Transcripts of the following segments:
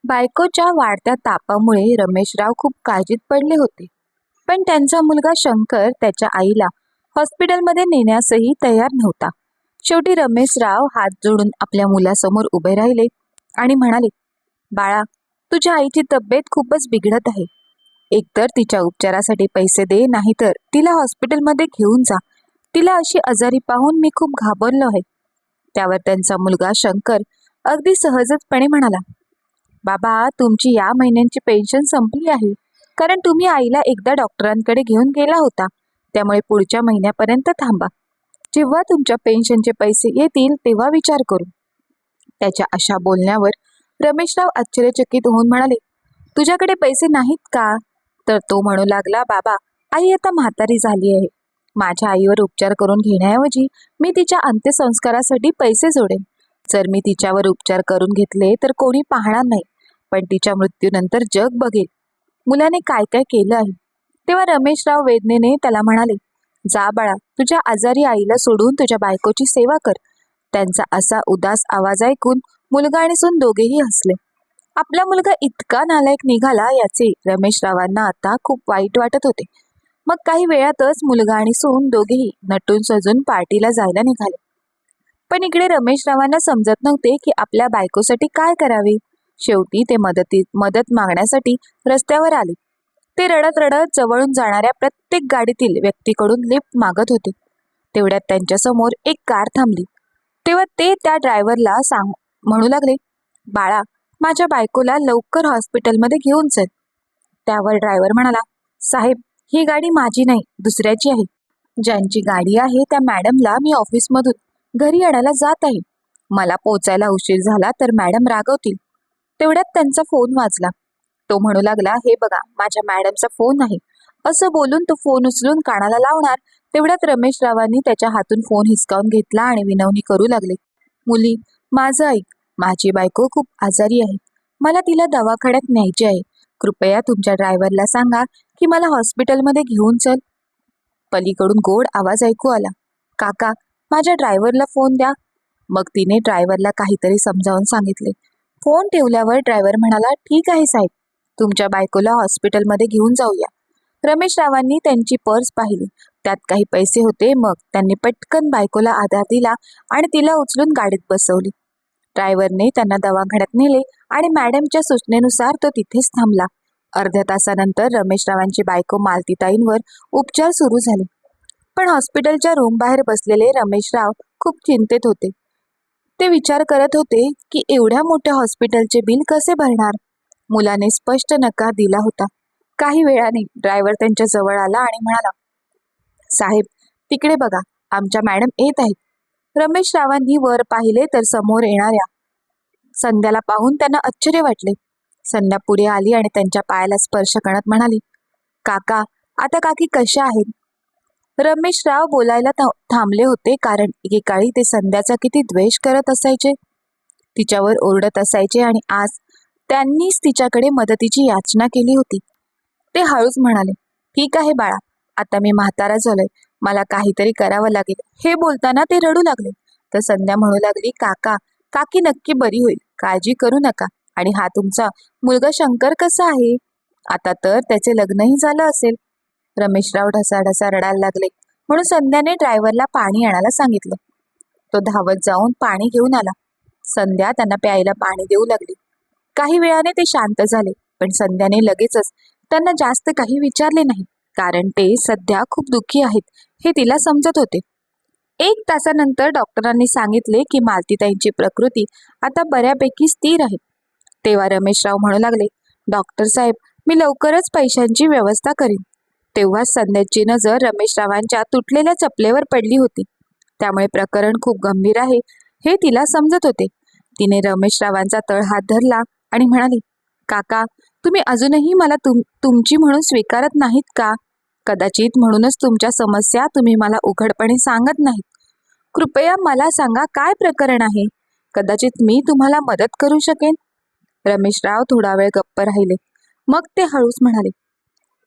बायकोच्या वाढत्या तापामुळे रमेशराव खूप काळजीत पडले होते. पण त्यांचा मुलगा शंकर त्याच्या आईला हॉस्पिटलमध्ये नेण्यासही तयार नव्हता. शेवटी रमेशराव हात जोडून आपल्या मुलासमोर उभे राहिले आणि म्हणाले, बाळा, तुझ्या आईची तब्येत खूपच बिघडत आहे. एकतर तिच्या उपचारासाठी पैसे दे, नाहीतर तिला हॉस्पिटलमध्ये घेऊन जा. तिला अशी आजारी पाहून मी खूप घाबरलो आहे. त्यावर त्यांचा मुलगा शंकर अगदी सहजपणे म्हणाला, बाबा, तुमची या महिन्यांची पेन्शन संपली आहे, कारण तुम्ही आईला एकदा डॉक्टरांकडे घेऊन गेला होता. त्यामुळे पुढच्या महिन्यापर्यंत थांबा. जेव्हा तुमच्या पेन्शनचे पैसे येतील तेव्हा विचार करू. त्याच्या अशा बोलण्यावर रमेशराव आश्चर्यचकित होऊन म्हणाले, तुझ्याकडे पैसे नाहीत का? तर तो म्हणू लागला, बाबा, आई आता म्हातारी झाली आहे. माझ्या आईवर उपचार करून घेण्याऐवजी मी तिच्या अंत्यसंस्कारासाठी पैसे जोडेन. जर मी तिच्यावर उपचार करून घेतले तर कोणी पाहणार नाही, पण तिच्या मृत्यूनंतर जग बघेल मुलाने काय काय केलं आहे. तेव्हा रमेशराव वेदनेने त्याला म्हणाले, जा बाळा, तुझ्या आजारी आईला सोडून तुझ्या बायकोची सेवा कर. त्यांचा असा उदास आवाज ऐकून मुलगा आणि सून दोघेही हसले. आपला मुलगा इतका नालायक निघाला याचे रमेशरावांना आता खूप वाईट वाटत होते. मग काही वेळातच मुलगा आणि सून दोघेही नटून सजून पार्टीला जायला निघाले. पण इकडे रमेशरावांना समजत नव्हते की आपल्या बायकोसाठी काय करावे. शेवटी ते मदत मागण्यासाठी रस्त्यावर आले. ते रडत रडत जवळून जाणाऱ्या प्रत्येक गाडीतील व्यक्तीकडून लिफ्ट मागत होते. तेवढ्यात त्यांच्या समोर एक कार थांबली. तेव्हा ते त्या ड्रायव्हरला म्हणू लागले, बाळा, माझ्या बायकोला लवकर हॉस्पिटलमध्ये घेऊन चल. त्यावर ड्रायव्हर म्हणाला, साहेब, ही गाडी माझी नाही, दुसऱ्याची आहे. ज्यांची गाडी आहे त्या मॅडमला मी ऑफिसमधून घरी आणायला जात आहे. मला पोचायला उशीर झाला तर मॅडम रागवतील. तेवढ्यात त्यांचा फोन वाजला. तो म्हणू लागला, हे बघा, माझ्या मॅडमचा फोन आहे. असं बोलून तो फोन उचलून कानाला लावणार तेवढ्यात रमेशरावांनी त्याच्या हातून फोन हिसकावून घेतला आणि विनवणी करू लागले, मुली, माझं ऐक. माझी बायको खूप आजारी आहे. मला तिला दवाखान्यात न्यायची आहे. कृपया तुमच्या ड्रायव्हरला सांगा की मला हॉस्पिटलमध्ये घेऊन चल. पलीकडून गोड आवाज ऐकू आला, काका, माझ्या ड्रायव्हरला फोन द्या. मग तिने ड्रायव्हरला काहीतरी समजावून सांगितले. फोन ठेवल्यावर ड्रायव्हर म्हणाला, ठीक आहे साहेब, तुमच्या बायकोला हॉस्पिटलमध्ये घेऊन जाऊया. रमेशरावांनी त्यांची पर्स पाहिली. त्यात काही पैसे होते. मग त्यांनी पटकन बायकोला आधार दिला आणि तिला उचलून गाडीत बसवली. ड्रायव्हरने त्यांना दवाखान्यात नेले आणि मॅडमच्या सूचनेनुसार तो तिथेच थांबला. अर्ध्या तासानंतर रमेशरावांची बायको मालतीताईंवर उपचार सुरू झाले. पण हॉस्पिटलच्या रूम बाहेर बसलेले रमेशराव खूप चिंतेत होते. ते विचार करत होते की एवढ्या मोठ्या हॉस्पिटलचे बिल कसे भरणार. मुलाने स्पष्ट नकार दिला होता. काही वेळाने ड्रायव्हर त्यांच्या जवळ आला आणि म्हणाला, साहेब, तिकडे बघा, आमच्या मॅडम येत आहेत. रमेशरावांनी वर पाहिले तर समोर येणाऱ्या संध्याला पाहून त्यांना आश्चर्य वाटले. संध्या पुढे आली आणि त्यांच्या पायाला स्पर्श करत म्हणाली, काका, आता काकी कशा आहेत? रमेशराव बोलायला थांबले होते, कारण एकेकाळी ते संध्याचा किती द्वेष करत असायचे, तिच्यावर ओरडत असायचे आणि आज त्यांनीच तिच्याकडे मदतीची याचना केली होती. ते हळूच म्हणाले, ठीक आहे बाळा, आता मी म्हातारा झालोय, मला काहीतरी करावं लागेल. हे बोलताना ते रडू लागले. तर संध्या म्हणू लागली, काका, काकी नक्की बरी होईल, काळजी करू नका. आणि हा तुमचा मुलगा शंकर कसा आहे? आता तर त्याचे लग्नही झालं असेल. रमेशराव ढसाढसा रडायला लागले, म्हणून संध्याने ड्रायव्हरला पाणी आणायला सांगितलं. तो धावत जाऊन पाणी घेऊन आला. संध्या त्यांना प्यायला पाणी देऊ लागली. काही वेळाने ते शांत झाले, पण संध्याने लगेचच त्यांना जास्त काही विचारले नाही, कारण ते सध्या खूप दुःखी आहेत हे तिला समजत होते. 1 तासानंतर डॉक्टरांनी सांगितले की मालतीताईंची प्रकृती आता बऱ्यापैकी स्थिर आहे. तेव्हा रमेशराव म्हणू लागले, डॉक्टर साहेब, मी लवकरच पैशांची व्यवस्था करीन. तेव्हा संध्याची नजर रमेशरावांच्या तुटलेल्या चपलेवर पडली होती. त्यामुळे प्रकरण खूप गंभीर आहे हे तिला समजत होते. तिने रमेशरावांचा तळहात धरला आणि म्हणाली, काका, तुम्ही अजूनही मला तुमची म्हणून स्वीकारत नाहीत का? कदाचित म्हणूनच तुमच्या समस्या तुम्ही मला उघडपणे सांगत नाहीत. कृपया मला सांगा, काय प्रकरण आहे? कदाचित मी तुम्हाला मदत करू शकेन. रमेशराव थोडा वेळ गप्प राहिले. मग ते हळूच म्हणाले,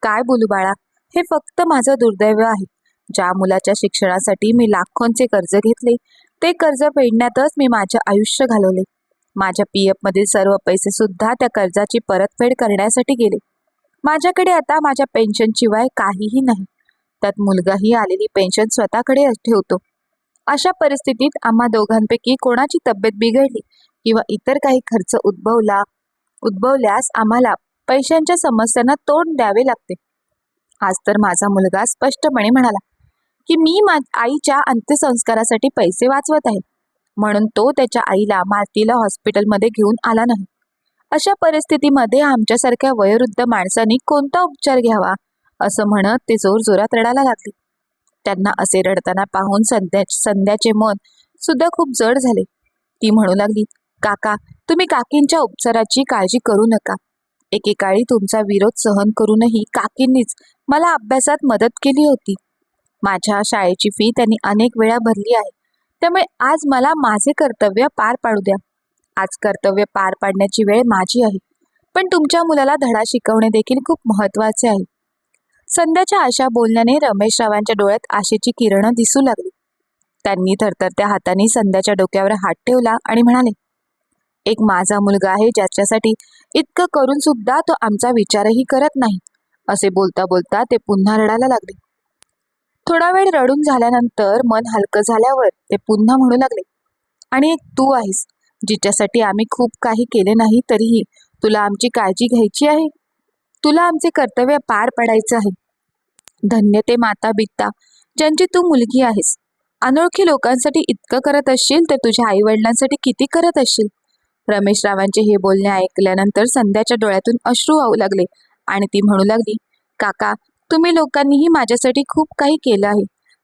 काय बोलू बाळा, हे फक्त माझं दुर्दैव आहे. ज्या मुलाच्या शिक्षणासाठी मी लाखोंचे कर्ज घेतले, ते कर्ज फेडण्यातच मी माझे आयुष्य घालवले. माझ्या पीएफ मधील सर्व पैसे सुद्धा त्या कर्जाची परतफेड करण्यासाठी गेले. माझ्याकडे आता माझ्या पेन्शन शिवाय काहीही नाही. त्यात मुलगाही आलेली पेन्शन स्वतःकडे ठेवतो. अशा परिस्थितीत आम्हा दोघांपैकी कोणाची तब्येत बिघडली किंवा इतर काही खर्च उद्भवल्यास आम्हाला पैशांच्या समस्यांना तोंड द्यावे लागते. आज तर माझा मुलगा स्पष्टपणे म्हणाला की मी आईच्या अंत्यसंस्कारासाठी पैसे वाचवत आहे, म्हणून तो त्याच्या आईला मालतीला हॉस्पिटलमध्ये घेऊन आला नाही. अशा परिस्थितीमध्ये आमच्यासारख्या वयोवृद्ध माणसांनी कोणता उपचार घ्यावा असं म्हणत ते जोरजोरात रडायला लागले. त्यांना असे रडताना पाहून संध्याचे मन सुद्धा खूप जड झाले. ती म्हणू लागली, काका, तुम्ही काकींच्या उपचाराची काळजी करू नका. एकेकाळी तुमचा विरोध सहन करूनही काकींनीच मला अभ्यासात मदत केली होती. माझ्या शाळेची फी त्यांनी अनेक वेळा भरली आहे. त्यामुळे आज मला माझे कर्तव्य पार पाडू द्या. आज कर्तव्य पार पाडण्याची वेळ माझी आहे, पण तुमच्या मुलाला धडा शिकवणे देखील खूप महत्वाचे आहे. संध्याच्या अशा बोलण्याने रमेशरावांच्या डोळ्यात आशेची किरणं दिसू लागली. त्यांनी थरथरत्या हाताने संध्याच्या डोक्यावर हात ठेवला आणि म्हणाले, एक माझा मुलगा आहे ज्याच्यासाठी इतकं करून सुद्धा तो आमचा विचारही करत नाही. असे बोलता बोलता ते पुन्हा रडायला लागले. थोडा वेळ रडून झाल्यानंतर मन हलकं झाल्यावर ते पुन्हा म्हणू लागले, आणि एक तू आहेस जिच्यासाठी आम्ही खूप काही केले नाही तरीही तुला आमची काळजी घ्यायची आहे. तुला आमचे कर्तव्य पार पाडायचं आहे. धन्य ते माता बित्ता ज्यांची तू मुलगी आहेस. अनोळखी लोकांसाठी इतकं करत असशील तर तुझ्या आई वडिलांसाठी किती करत असशील. रमेशरावांचे हे बोलणे ऐकल्यानंतर संध्याच्या डोळ्यातून अश्रू वाहू लागले आणि ती म्हणू लागली, काका, तुम्ही लोकांनीही माझ्यासाठी खूप काही केलं आहे.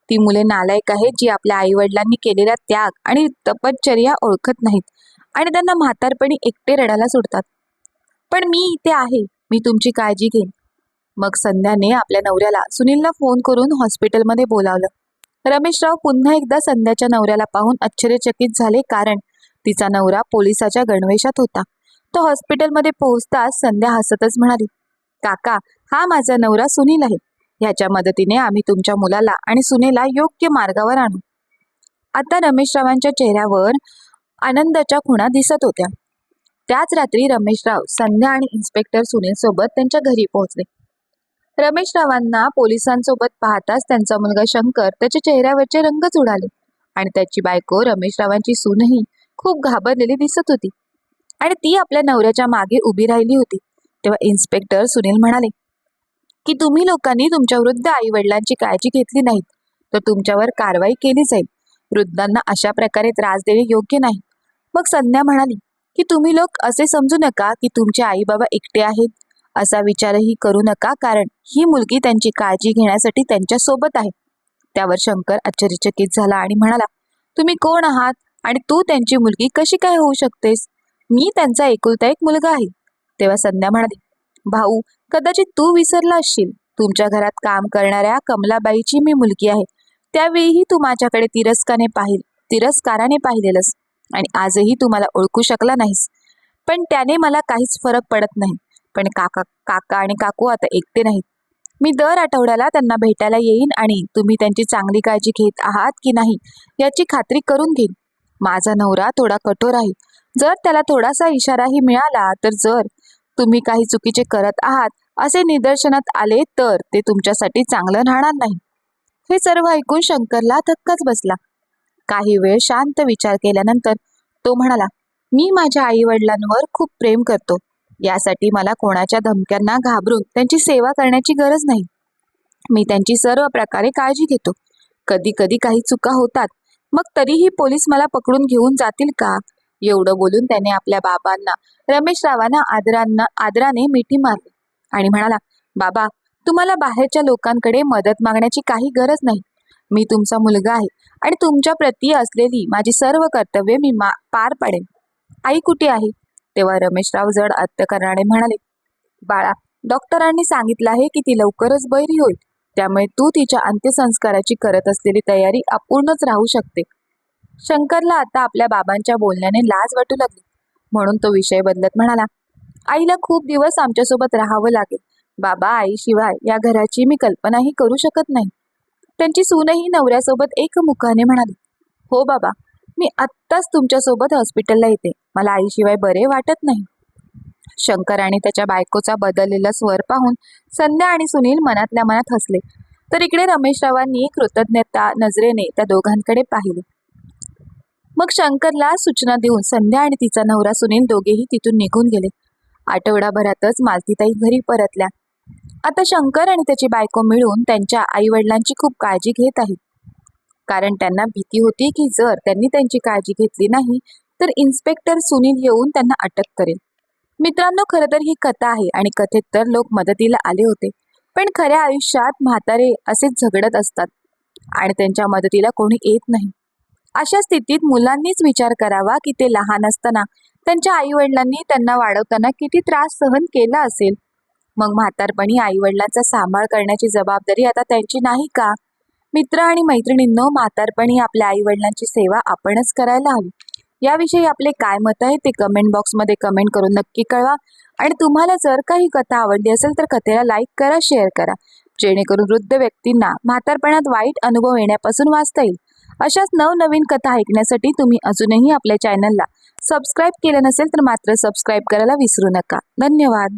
ती मुले नालायक आहेत जी आपल्या आई वडिलांनी केलेला त्याग आणि तपश्चर्या ओळखत नाहीत आणि त्यांना म्हातारपणी एकटे रडायला सोडतात. पण मी इथे आहे, मी तुमची काळजी घेईन. मग संध्याने आपल्या नवऱ्याला सुनीलला फोन करून हॉस्पिटलमध्ये बोलावलं. रमेशराव पुन्हा एकदा संध्याच्या नवऱ्याला पाहून आश्चर्यचकित झाले, कारण तिचा नवरा पोलिसाच्या गणवेशात होता. तो हॉस्पिटलमध्ये पोहोचताच संध्या हसतच म्हणाली, काका, हा माझा नवरा सुनील आहे. ह्याच्या मदतीने आम्ही तुमच्या मुलाला आणि सुनेला योग्य मार्गावर आणू. आता रमेशरावांच्या चेहऱ्यावर आनंदाच्या खुणा दिसत होत्या. त्याच रात्री रमेशराव संध्या आणि इन्स्पेक्टर सुनील सोबत त्यांच्या घरी पोहोचले. रमेशरावांना पोलिसांसोबत पाहताच त्यांचा मुलगा शंकर त्याच्या चेहऱ्यावरचे रंगच उडाले आणि त्याची बायको रमेशरावांची सूनही खूप घाबरलेली दिसत होती आणि ती आपल्या नवऱ्याच्या मागे उभी राहिली होती. तेव्हा इन्स्पेक्टर सुनील म्हणाले की तुम्ही लोकांनी तुमच्या वृद्ध आई वडिलांची काळजी घेतली नाही तर तुमच्यावर कारवाई केली जाईल. वृद्धांना अशा प्रकारे त्रास देणे योग्य नाही. मग संध्या म्हणाली की तुम्ही लोक असे समजू नका की तुमचे आई बाबा एकटे आहेत. असा विचारही करू नका, कारण ही मुलगी त्यांची काळजी घेण्यासाठी त्यांच्या सोबत आहे. त्यावर शंकर आश्चर्यचकित झाला आणि म्हणाला, तुम्ही कोण आहात आणि तू त्यांची मुलगी कशी काय होऊ शकतेस? मी त्यांचा एकुलता एक मुलगा आहे. तेव्हा संध्या म्हणाली, भाऊ, कदाचित तू विसरला असशील. तुमच्या घरात काम करणाऱ्या कमलाबाईची मी मुलगी आहे. त्यावेळीही तू माझ्याकडे तिरस्काराने पाहिलेलंस आणि आजही तू मला ओळखू शकला नाहीस. पण त्याने मला काहीच फरक पडत नाही. पण काका आणि काकू आता एकटे नाहीत. मी दर आठवड्याला त्यांना भेटायला येईन आणि तुम्ही त्यांची चांगली काळजी घेत आहात की नाही याची खात्री करून घेईन. माझा नवरा थोडा कठोर आहे. जर त्याला थोडासा इशाराही मिळाला तर जर तुम्ही काही चुकीचे करत आहात असे निदर्शनात आले तर ते तुमच्यासाठी चांगलं राहणार नाही. हे सर्व ऐकून शंकरला धक्काच बसला. काही वेळ शांत विचार केल्यानंतर तो म्हणाला, मी माझ्या आई वडिलांवर खूप प्रेम करतो. यासाठी मला कोणाच्या धमक्यांना घाबरून त्यांची सेवा करण्याची गरज नाही. मी त्यांची सर्व प्रकारे काळजी घेतो. कधी कधी काही चुका होतात, मग तरीही पोलीस मला पकडून घेऊन जातील का? एवढं बोलून त्याने आपल्या बाबांना रमेशरावांना आदराने मिठी मारली आणि म्हणाला, बाबा, तुम्हाला बाहेरच्या लोकांकडे मदत मागण्याची काही गरज नाही. मी तुमचा मुलगा आहे आणि तुमच्या प्रती असलेली माझी सर्व कर्तव्ये मी पार पाडेन. आई कुठे आहे? तेव्हा रमेशराव जड करणारे म्हणाले, बाळा, डॉक्टरांनी सांगितलं आहे की ती लवकरच बरी होईल. त्यामुळे तू तिच्या अंत्यसंस्काराची करत असलेली तयारी अपूर्णच राहू शकते. शंकरला आता आपल्या बाबांच्या बोलण्याने लाज वाटू लागली, म्हणून तो विषय बदलत म्हणाला, आईला खूप दिवस आमच्यासोबत राहावं लागेल. बाबा, आईशिवाय या घराची मी कल्पनाही करू शकत नाही. त्यांची सूनही नवऱ्यासोबत एकमुखाने म्हणाली, हो बाबा, मी आत्ताच तुमच्यासोबत हॉस्पिटलला येते. मला आईशिवाय बरे वाटत नाही. शंकर आणि त्याच्या बायकोचा बदललेला स्वर पाहून संध्या आणि सुनील मनातल्या मनात हसले. तर इकडे रमेशरावांनी कृतज्ञता नजरेने त्या दोघांकडे पाहिले. मग शंकरला सूचना देऊन संध्या आणि तिचा नवरा सुनील दोघेही तिथून निघून गेले. आठवडाभरातच मालतीताई घरी परतल्या. आता शंकर आणि त्याची बायको मिळून त्यांच्या आई वडिलांची खूप काळजी घेत आहेत. कारण त्यांना भीती होती की जर त्यांनी त्यांची काळजी घेतली नाही तर इन्स्पेक्टर सुनील येऊन त्यांना अटक करेल. मित्रांनो, खरं तर ही कथा आहे आणि कथेत तर लोक मदतीला आले होते, पण खऱ्या आयुष्यात म्हातारे असेच झगडत असतात आणि त्यांच्या मदतीला कोणी येत नाही. अशा स्थितीत मुलांनीच विचार करावा की ते लहान असताना त्यांच्या आई वडिलांनी त्यांना वाढवताना किती त्रास सहन केला असेल. मग म्हातारपणी आई वडिलांचा सांभाळ करण्याची जबाबदारी आता त्यांची नाही का? मित्र आणि मैत्रिणींनो, म्हातारपणी आपल्या आई वडिलांची सेवा आपणच करायला हवी. याविषयी आपले काय मत आहे ते कमेंट बॉक्समध्ये कमेंट करून नक्की कळवा. आणि तुम्हाला जर काही कथा आवडली असेल तर कथेला लाईक करा, शेअर करा, जेणेकरून वृद्ध व्यक्तींना म्हातारपणात वाईट अनुभव येण्यापासून वाचता येईल. अशाच नवनवीन कथा ऐकण्यासाठी तुम्ही अजूनही आपल्या चॅनलला सबस्क्राईब केलं नसेल तर मात्र सबस्क्राईब करायला विसरू नका. धन्यवाद.